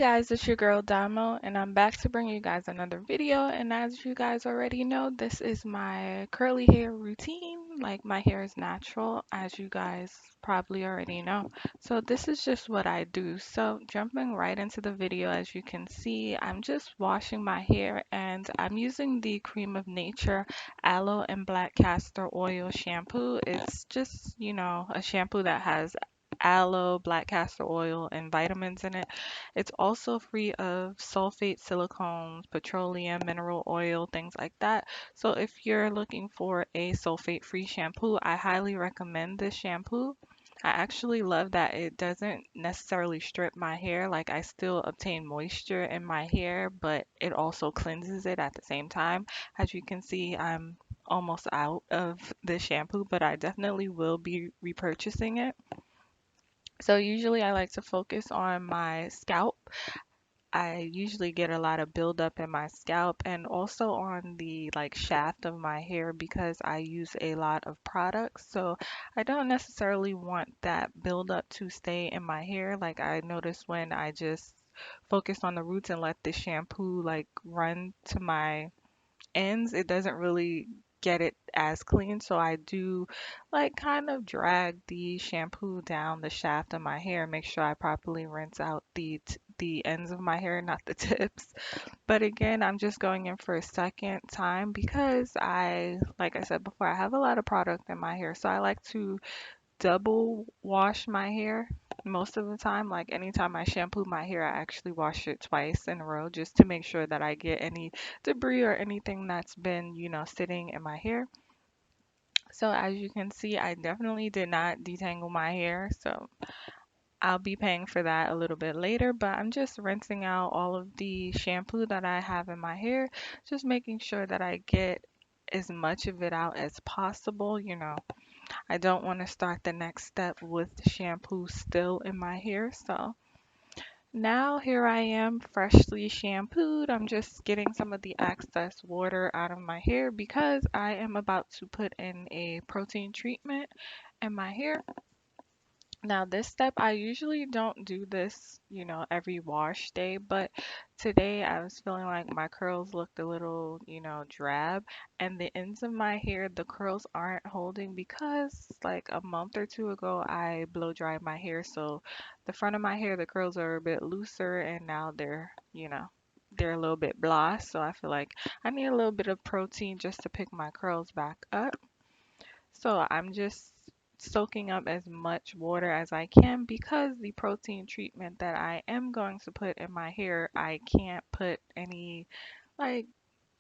Guys, it's your girl Damo, and I'm back to bring you guys another video. And as you guys already know, this is my curly hair routine. Like, my hair is natural, as you guys probably already know. So this is just what I do. So jumping right into the video, as you can see, I'm just washing my hair, and I'm using the Cream of Nature Aloe and Black Castor Oil shampoo. It's just, a shampoo that has aloe, black castor oil, and vitamins in it. It's also free of sulfate, silicones, petroleum, mineral oil, things like that. So if you're looking for a sulfate-free shampoo, I highly recommend this shampoo. I actually love that it doesn't necessarily strip my hair. Like, I still obtain moisture in my hair, but it also cleanses it at the same time. As you can see, I'm almost out of this shampoo, but I definitely will be repurchasing it. So usually I like to focus on my scalp. I usually get a lot of buildup in my scalp and also on the like shaft of my hair because I use a lot of products. So I don't necessarily want that buildup to stay in my hair. Like, I notice when I just focus on the roots and let the shampoo like run to my ends, it doesn't really get it as clean. So I do like kind of drag the shampoo down the shaft of my hair, make sure I properly rinse out the ends of my hair, not the tips. But again, I'm just going in for a second time because like I said before, I have a lot of product in my hair. So I like to double wash my hair most of the time. Like, anytime I shampoo my hair, I actually wash it twice in a row just to make sure that I get any debris or anything that's been, sitting in my hair. So as you can see, I definitely did not detangle my hair. So I'll be paying for that a little bit later, but I'm just rinsing out all of the shampoo that I have in my hair, just making sure that I get as much of it out as possible. I don't want to start the next step with the shampoo still in my hair. So now here I am freshly shampooed. I'm just getting some of the excess water out of my hair because I am about to put in a protein treatment in my hair. Now, this step, I usually don't do this, every wash day, but today I was feeling like my curls looked a little, drab, and the ends of my hair, the curls aren't holding because like a month or two ago, I blow dried my hair. So the front of my hair, the curls are a bit looser, and now they're a little bit blah. So I feel like I need a little bit of protein just to pick my curls back up. So I'm just soaking up as much water as I can because the protein treatment that I am going to put in my hair, I can't put any like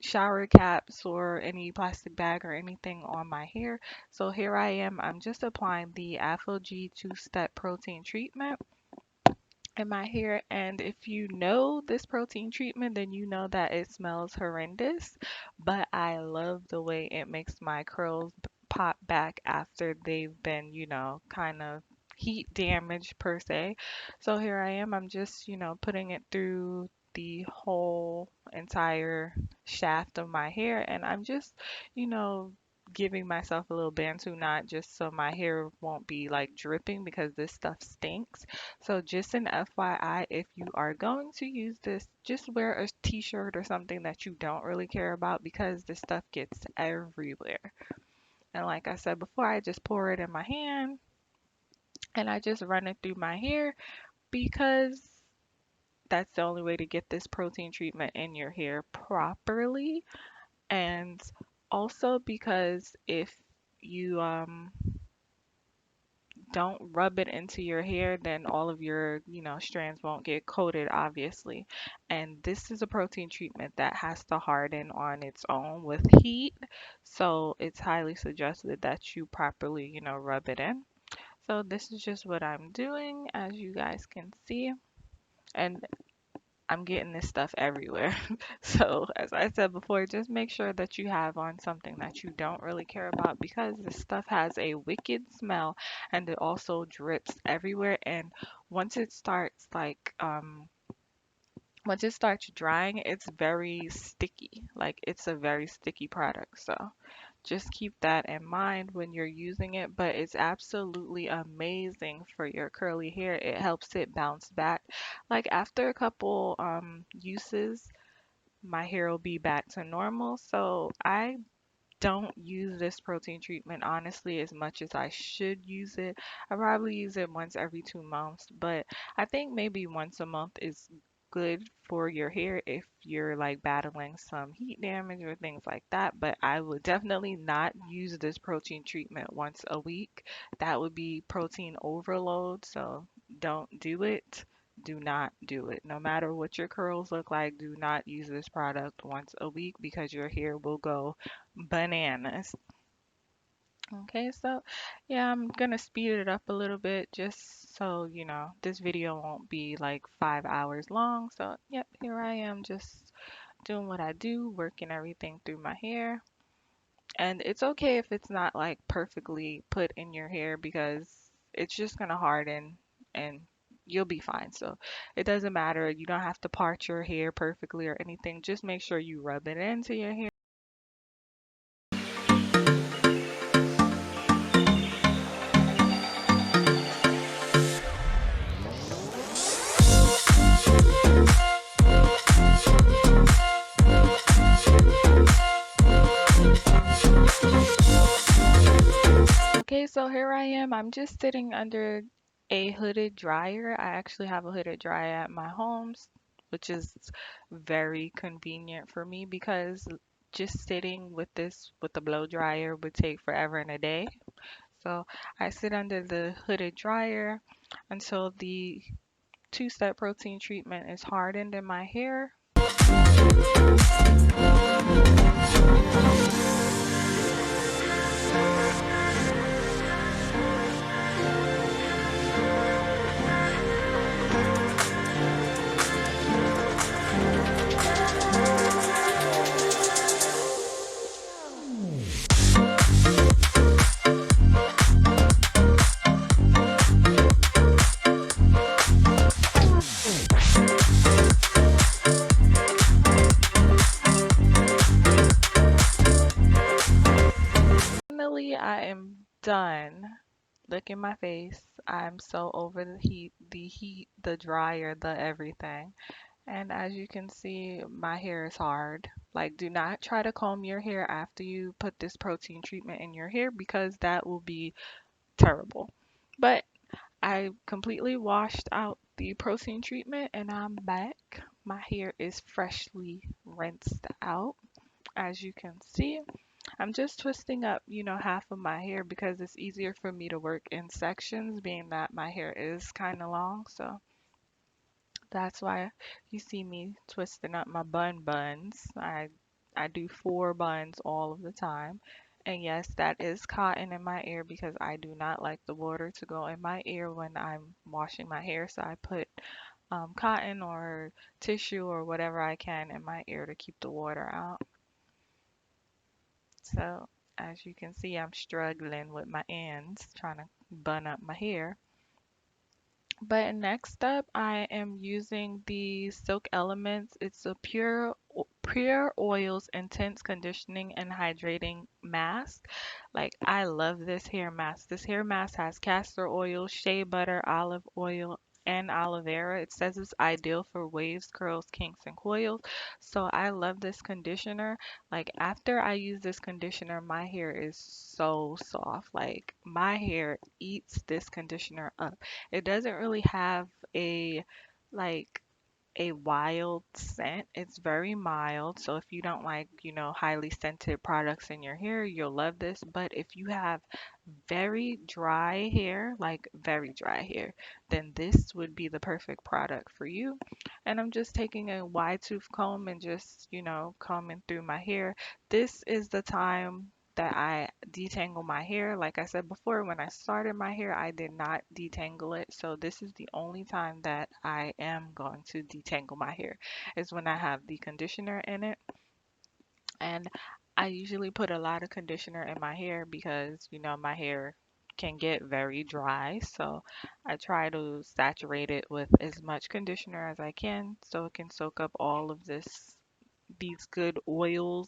shower caps or any plastic bag or anything on my hair. So here I am, I'm just applying the ApHogee two-step protein treatment in my hair. And if you know this protein treatment, then you know that it smells horrendous, but I love the way it makes my curls pop back after they've been, kind of heat damaged per se. So here I am, I'm just, putting it through the whole entire shaft of my hair, and I'm just, you know, giving myself a little bantu knot just so my hair won't be like dripping because this stuff stinks. So just an FYI, if you are going to use this, just wear a t-shirt or something that you don't really care about because this stuff gets everywhere. And like I said before, I just pour it in my hand and I just run it through my hair because that's the only way to get this protein treatment in your hair properly. And also because if you don't rub it into your hair, then all of your, strands won't get coated, obviously. And this is a protein treatment that has to harden on its own with heat. So it's highly suggested that you properly, rub it in. So this is just what I'm doing, as you guys can see. And I'm getting this stuff everywhere. So, as I said before, just make sure that you have on something that you don't really care about because this stuff has a wicked smell and it also drips everywhere. And once it starts once it starts drying, it's very sticky. Like, it's a very sticky product. So just keep that in mind when you're using it, but it's absolutely amazing for your curly hair. It helps it bounce back. Like after a couple uses, my hair will be back to normal. So I don't use this protein treatment honestly as much as I should use it. I probably use it once every 2 months, but I think maybe once a month is good for your hair if you're like battling some heat damage or things like that. But I would definitely not use this protein treatment once a week. That would be protein overload, so don't do it. Do not do it. No matter what your curls look like, do not use this product once a week because your hair will go bananas. Okay, so yeah, I'm gonna speed it up a little bit just so this video won't be like 5 hours long. So, yep, here I am just doing what I do, working everything through my hair. And it's okay if it's not like perfectly put in your hair because it's just gonna harden and you'll be fine. So it doesn't matter. You don't have to part your hair perfectly or anything. Just make sure you rub it into your hair. Okay, so here I am. I'm just sitting under a hooded dryer. I actually have a hooded dryer at my home, which is very convenient for me because just sitting with this with the blow dryer would take forever and a day. So I sit under the hooded dryer until the two-step protein treatment is hardened in my hair. Finally, I am done. Look in my face. I'm so over the heat, the dryer, the everything. And as you can see, my hair is hard. Like, do not try to comb your hair after you put this protein treatment in your hair because that will be terrible. But I completely washed out the protein treatment and I'm back. My hair is freshly rinsed out, as you can see. I'm just twisting up, half of my hair because it's easier for me to work in sections, being that my hair is kind of long. So that's why you see me twisting up my buns. I do 4 buns all of the time. And yes, that is cotton in my ear because I do not like the water to go in my ear when I'm washing my hair. So I put cotton or tissue or whatever I can in my ear to keep the water out. So as you can see, I'm struggling with my ends, trying to bun up my hair. But next up, I am using the Silk Elements. It's a pure oils intense conditioning and hydrating mask. Like I love this hair mask. This hair mask has castor oil, shea butter, olive oil, and aloe vera. It says it's ideal for waves, curls, kinks, and coils. So I love this conditioner. Like after I use this conditioner, my hair is so soft. Like my hair eats this conditioner up. It doesn't really have a like a wild scent. It's very mild. So if you don't like, highly scented products in your hair, you'll love this. But if you have very dry hair, like very dry hair, then this would be the perfect product for you. And I'm just taking a wide tooth comb and just, combing through my hair. This is the time that I detangle my hair. Like I said before, when I started my hair, I did not detangle it. So this is the only time that I am going to detangle my hair is when I have the conditioner in it. And I usually put a lot of conditioner in my hair because, my hair can get very dry. So I try to saturate it with as much conditioner as I can so it can soak up all of these good oils.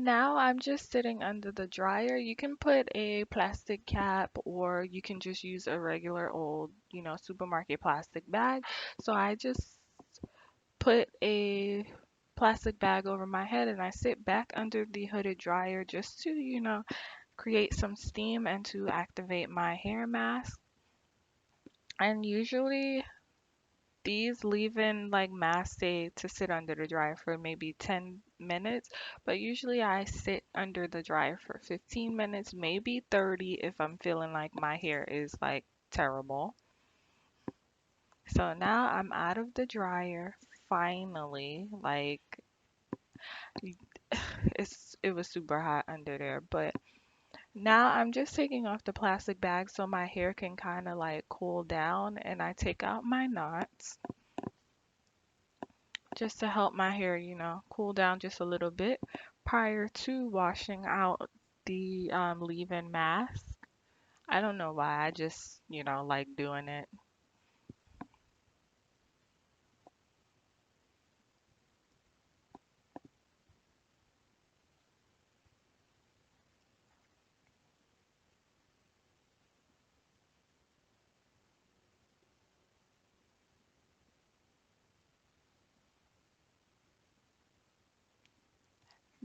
Now I'm just sitting under the dryer. You can put a plastic cap or you can just use a regular old, supermarket plastic bag. So I just put a plastic bag over my head and I sit back under the hooded dryer just to, create some steam and to activate my hair mask. And usually these leave-in like masks stay to sit under the dryer for maybe 10 minutes, but usually I sit under the dryer for 15 minutes, maybe 30 if I'm feeling like my hair is like terrible. So now I'm out of the dryer finally. Like it was super hot under there, but now I'm just taking off the plastic bag so my hair can kind of like cool down, and I take out my knots just to help my hair, cool down just a little bit prior to washing out the leave-in mask. I don't know why, I just, like doing it.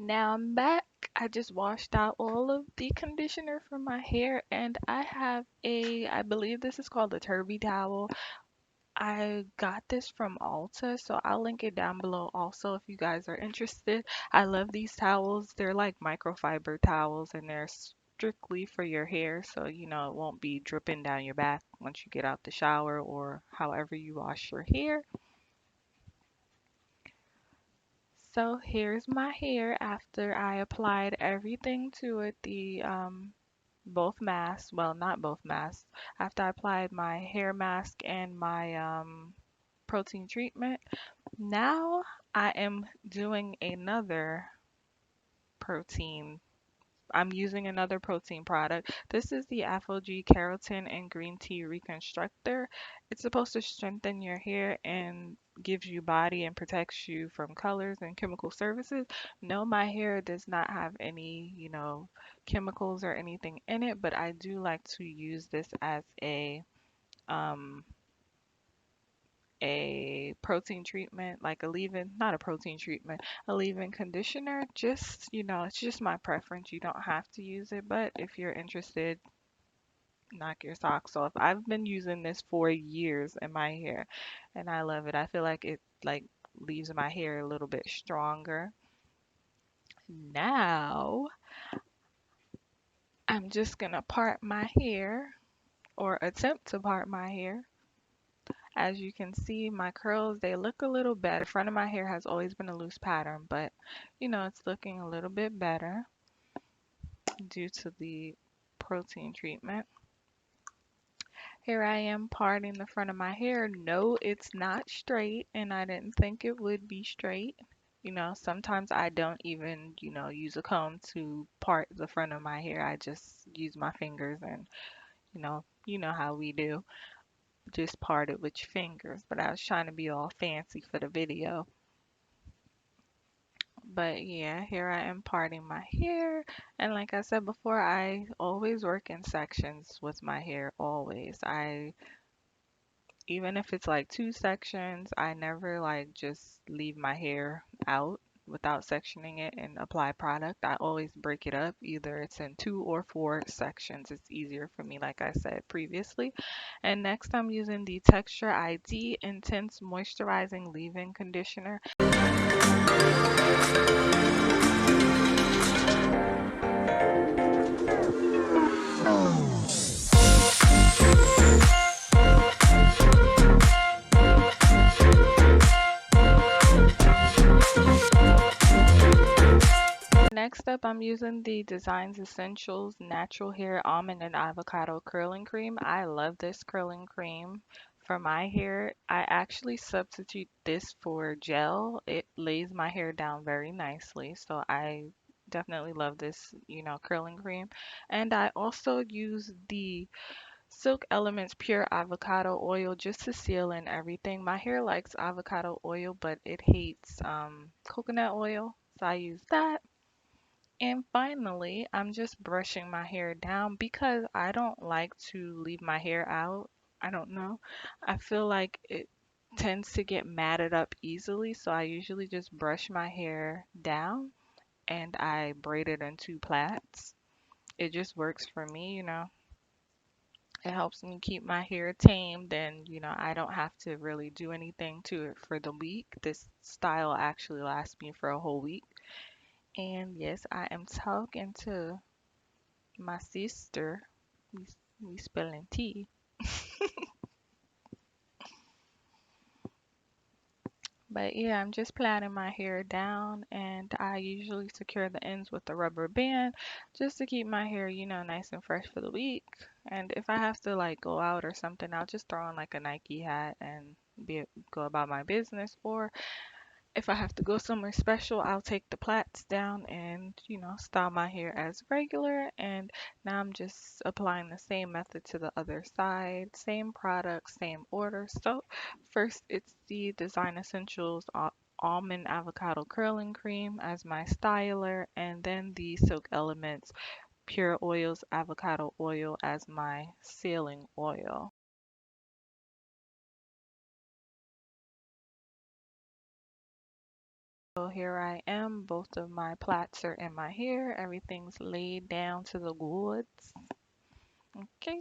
Now I'm back. I just washed out all of the conditioner from my hair, and I have I believe this is called a Turbie towel. I got this from Ulta, so I'll link it down below also if you guys are interested. I love these towels. They're like microfiber towels and they're strictly for your hair, so it won't be dripping down your back once you get out the shower or however you wash your hair. So here's my hair after I applied everything to it, the both masks, well, not both masks. After I applied my hair mask and my protein treatment. Now I am doing another protein. I'm using another protein product. This is the ApHogee Keratin and Green Tea Reconstructor. It's supposed to strengthen your hair and gives you body and protects you from colors and chemical services. No, my hair does not have any, chemicals or anything in it, but I do like to use this as um a protein treatment, like a leave-in, not a protein treatment, a leave-in conditioner. Just, it's just my preference. You don't have to use it, but if you're interested, knock your socks off. I've been using this for years in my hair and I love it. I feel like it like leaves my hair a little bit stronger. Now, I'm just gonna part my hair or attempt to part my hair. As you can see, my curls, they look a little better. The front of my hair has always been a loose pattern, but it's looking a little bit better due to the protein treatment. Here I am parting the front of my hair. No, it's not straight, and I didn't think it would be straight. Sometimes I don't even, use a comb to part the front of my hair. I just use my fingers and, you know how we do. Just part it with your fingers, but I was trying to be all fancy for the video. But yeah, here I am parting my hair. And like I said before, I always work in sections with my hair, always. Even if it's like two sections, I never like just leave my hair out without sectioning it and apply product. I always break it up. Either it's in two or four sections. It's easier for me, like I said previously. And next I'm using the Texture ID Intense Moisturizing Leave-In Conditioner. Next up, I'm using the Designs Essentials Natural Hair Almond and Avocado Curling Cream. I love this curling cream for my hair. I actually substitute this for gel. It lays my hair down very nicely, so I definitely love this, curling cream. And I also use the Silk Elements Pure Avocado Oil just to seal in everything. My hair likes avocado oil, but it hates coconut oil, so I use that. And finally, I'm just brushing my hair down because I don't like to leave my hair out. I don't know. I feel like it tends to get matted up easily, so I usually just brush my hair down and I braid it into plaits. It just works for me. It helps me keep my hair tamed and, I don't have to really do anything to it for the week. This style actually lasts me for a whole week. And yes, I am talking to my sister. We, we spilling tea. But yeah, I'm just plaiting my hair down and I usually secure the ends with a rubber band just to keep my hair, nice and fresh for the week. And if I have to like go out or something, I'll just throw on like a Nike hat and go about my business. Or if I have to go somewhere special, I'll take the plaits down and, style my hair as regular. And now I'm just applying the same method to the other side, same product, same order. So first it's the Design Essentials Almond Avocado Curling Cream as my styler, and then the Silk Elements Pure Oils Avocado Oil as my sealing oil. So here I am, both of my plaits are in my hair, everything's laid down to the goods. Okay,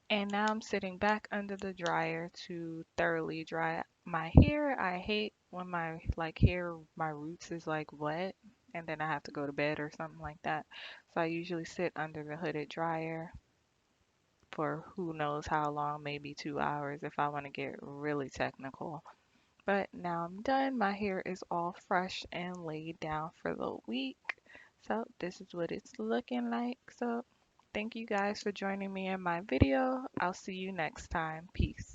and now I'm sitting back under the dryer to thoroughly dry my hair. I hate when my hair, my roots is like wet and then I have to go to bed or something like that. So I usually sit under the hooded dryer for who knows how long, maybe 2 hours if I want to get really technical. But now I'm done. My hair is all fresh and laid down for the week. So this is what it's looking like. So thank you guys for joining me in my video. I'll see you next time. Peace.